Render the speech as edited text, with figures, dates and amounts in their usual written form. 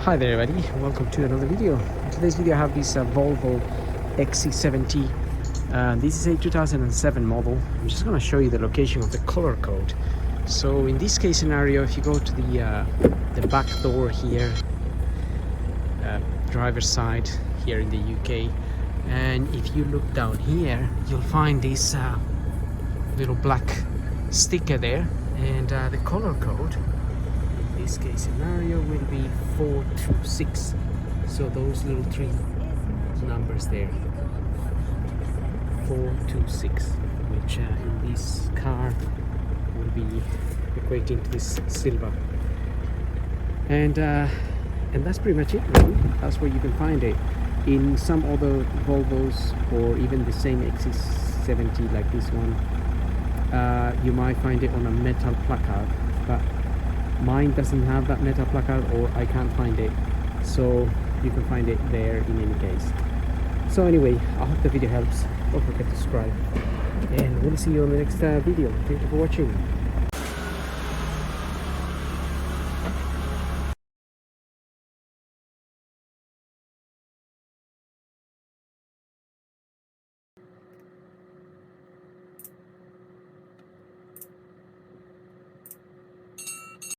Hi there everybody, welcome to another video. In today's video I have this Volvo XC70. This is a 2007 model. I'm just going to show you the location of the color code. So in this case scenario, if you go to the back door here, driver's side here in the UK, and if you look down here, you'll find this little black sticker there, and the color code in this case scenario will be 426. So those little three numbers there, 426, which in this car will be equating to this silver, and that's pretty much it really. That's where you can find it. In some other Volvos or even the same XC70 like this one, you might find it on a metal placard, but mine doesn't have that metal placard, or I can't find it, so you can find it there in any case. So anyway, I hope the video helps. Don't forget to subscribe, and we'll see you on the next video. Thank you for watching.